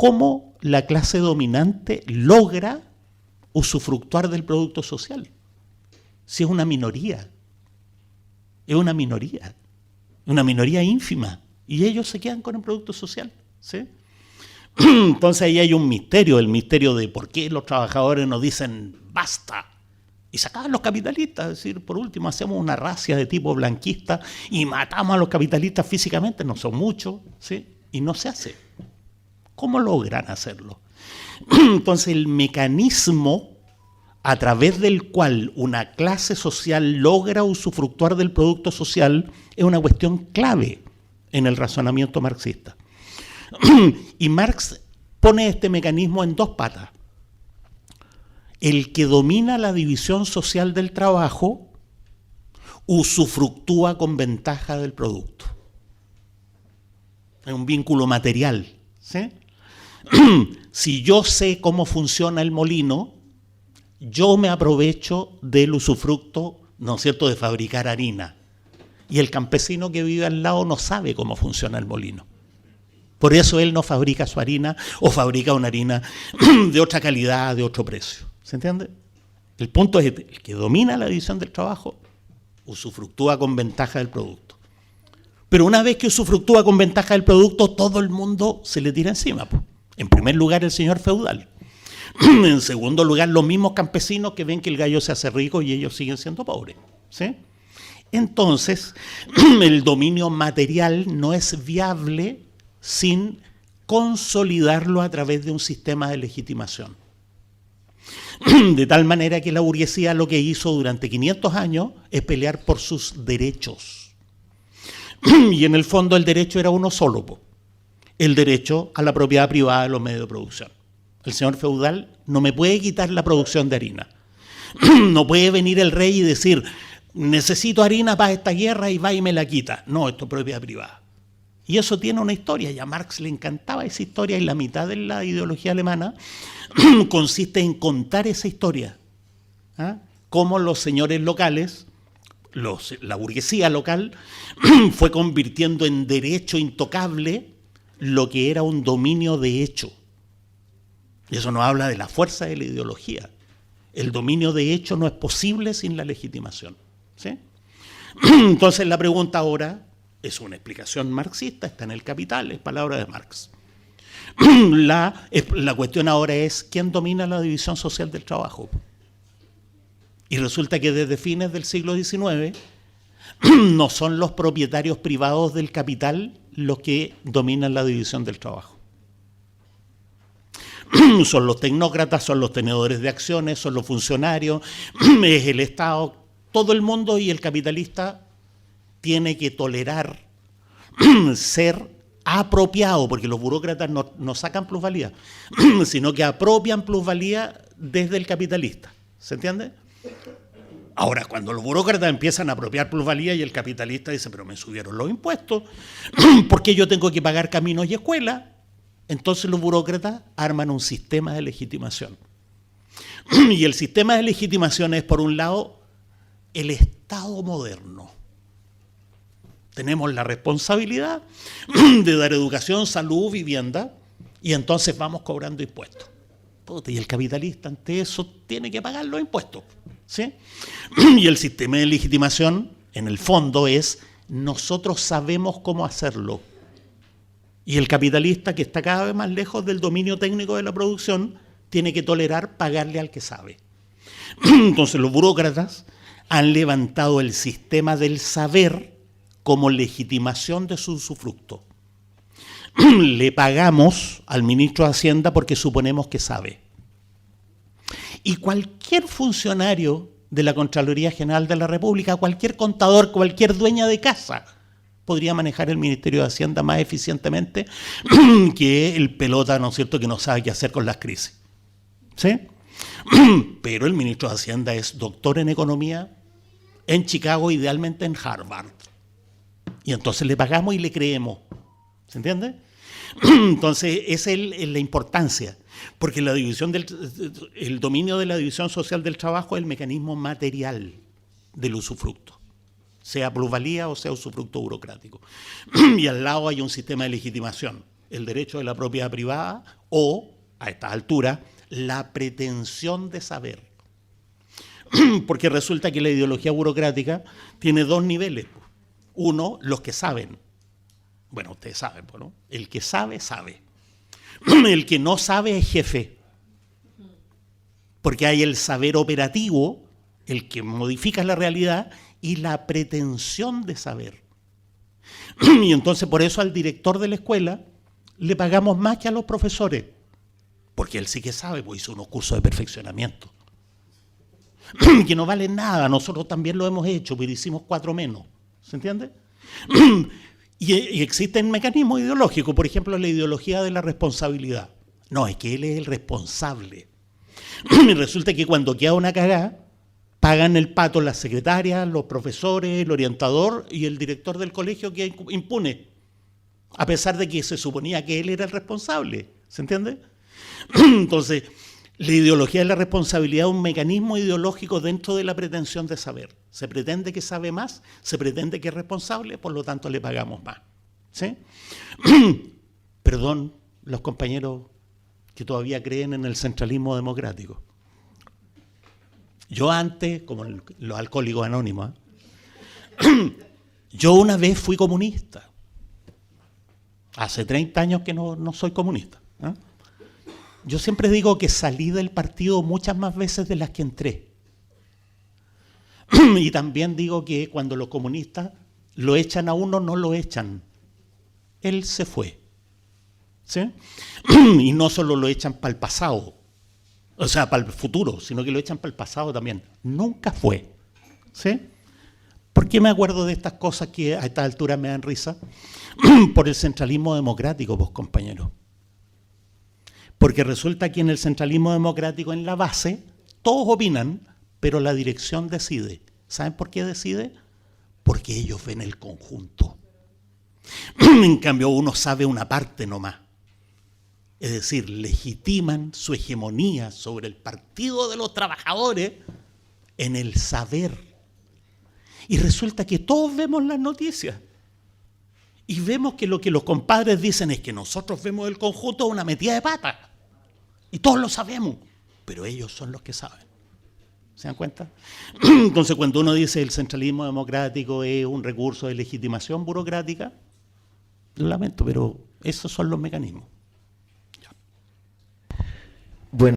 cómo la clase dominante logra usufructuar del producto social. Si es una minoría, es una minoría ínfima, y ellos se quedan con el producto social, ¿sí? Entonces ahí hay un misterio, el misterio de por qué los trabajadores nos dicen basta y se acaban los capitalistas. Es decir, por último hacemos una racia de tipo blanquista y matamos a los capitalistas físicamente, no son muchos, ¿sí? Y no se hace. ¿Cómo logran hacerlo? Entonces el mecanismo a través del cual una clase social logra usufructuar del producto social es una cuestión clave en el razonamiento marxista. Y Marx pone este mecanismo en dos patas. El que domina la división social del trabajo usufructúa con ventaja del producto. Es un vínculo material, ¿sí? Si yo sé cómo funciona el molino, yo me aprovecho del usufructo, ¿no es cierto?, de fabricar harina. Y el campesino que vive al lado no sabe cómo funciona el molino. Por eso él no fabrica su harina o fabrica una harina de otra calidad, de otro precio. ¿Se entiende? El punto es el que domina la división del trabajo usufructúa con ventaja del producto. Pero una vez que usufructúa con ventaja del producto, todo el mundo se le tira encima. En primer lugar, el señor feudal. En segundo lugar, los mismos campesinos que ven que el gallo se hace rico y ellos siguen siendo pobres, ¿sí? Entonces, el dominio material no es viable sin consolidarlo a través de un sistema de legitimación. De tal manera que la burguesía lo que hizo durante 500 años es pelear por sus derechos. Y en el fondo el derecho era uno solo, el derecho a la propiedad privada de los medios de producción. El señor feudal no me puede quitar la producción de harina. No puede venir el rey y decir, necesito harina para esta guerra y va y me la quita. No, esto es propiedad privada. Y eso tiene una historia, y a Marx le encantaba esa historia, y la mitad de la ideología alemana consiste en contar esa historia. ¿Ah? Cómo los señores locales, la burguesía local, fue convirtiendo en derecho intocable lo que era un dominio de hecho. Y eso nos habla de la fuerza de la ideología. El dominio de hecho no es posible sin la legitimación, ¿sí? Entonces la pregunta ahora es una explicación marxista, está en el Capital, es palabra de Marx. La cuestión ahora es ¿quién domina la división social del trabajo? Y resulta que desde fines del siglo XIX no son los propietarios privados del capital los que dominan la división del trabajo. Son los tecnócratas, son los tenedores de acciones, son los funcionarios, es el Estado, todo el mundo, y el capitalista tiene que tolerar ser apropiado, porque los burócratas no sacan plusvalía, sino que apropian plusvalía desde el capitalista. ¿Se entiende? Ahora, cuando los burócratas empiezan a apropiar plusvalía y el capitalista dice, pero me subieron los impuestos, ¿por qué yo tengo que pagar caminos y escuelas? Entonces los burócratas arman un sistema de legitimación. Y el sistema de legitimación es, por un lado, el Estado moderno. Tenemos la responsabilidad de dar educación, salud, vivienda, y entonces vamos cobrando impuestos. Y el capitalista ante eso tiene que pagar los impuestos, ¿sí? Y el sistema de legitimación, en el fondo, es nosotros sabemos cómo hacerlo. Y el capitalista, que está cada vez más lejos del dominio técnico de la producción, tiene que tolerar pagarle al que sabe. Entonces los burócratas han levantado el sistema del saber como legitimación de su usufructo. Le pagamos al ministro de Hacienda porque suponemos que sabe. Y cualquier funcionario de la Contraloría General de la República, cualquier contador, cualquier dueña de casa, podría manejar el Ministerio de Hacienda más eficientemente que el pelota, ¿no es cierto?, que no sabe qué hacer con las crisis. ¿Sí? Pero el ministro de Hacienda es doctor en economía en Chicago, idealmente en Harvard. Y entonces le pagamos y le creemos. ¿Se entiende? Entonces, esa es la importancia. Porque el dominio de la división social del trabajo es el mecanismo material del usufructo, sea plusvalía o sea usufructo burocrático. Y al lado hay un sistema de legitimación. el derecho de la propiedad privada o, a estas alturas, la pretensión de saber. Porque resulta que la ideología burocrática tiene dos niveles. Uno, los que saben. Bueno, ustedes saben, ¿no? El que sabe, sabe. El que no sabe es jefe. Porque hay el saber operativo, el que modifica la realidad, y la pretensión de saber. Y entonces por eso al director de la escuela le pagamos más que a los profesores. Porque él sí que sabe, pues hizo unos cursos de perfeccionamiento. Que no valen nada, nosotros también lo hemos hecho, pero hicimos 4 menos. ¿Se entiende? Y existen mecanismos ideológicos, por ejemplo, la ideología de la responsabilidad. No, es que él es el responsable. Y resulta que cuando queda una cagada, pagan el pato las secretarias, los profesores, el orientador y el director del colegio que impune. A pesar de que se suponía que él era el responsable. ¿Se entiende? Entonces, la ideología de la responsabilidad es un mecanismo ideológico dentro de la pretensión de saber. Se pretende que sabe más, se pretende que es responsable, por lo tanto le pagamos más. ¿Sí? Perdón, los compañeros que todavía creen en el centralismo democrático. Yo antes, como los alcohólicos anónimos, yo una vez fui comunista. Hace 30 años que no soy comunista. ¿Eh? Yo siempre digo que salí del partido muchas más veces de las que entré. Y también digo que cuando los comunistas lo echan a uno, no lo echan. Él se fue. ¿Sí? Y no solo lo echan para el pasado, o sea, para el futuro, sino que lo echan para el pasado también. Nunca fue. ¿Sí? ¿Por qué me acuerdo de estas cosas que a esta altura me dan risa? Por el centralismo democrático, pues, compañeros. Porque resulta que en el centralismo democrático, en la base, todos opinan, pero la dirección decide. ¿Saben por qué decide? Porque ellos ven el conjunto. En cambio, uno sabe una parte nomás. Es decir, legitiman su hegemonía sobre el partido de los trabajadores en el saber. Y resulta que todos vemos las noticias. Y vemos que lo que los compadres dicen es que nosotros vemos el conjunto una metida de pata. Y todos lo sabemos, pero ellos son los que saben. ¿Se dan cuenta? Entonces, cuando uno dice el centralismo democrático es un recurso de legitimación burocrática, lo lamento, pero esos son los mecanismos. Bueno.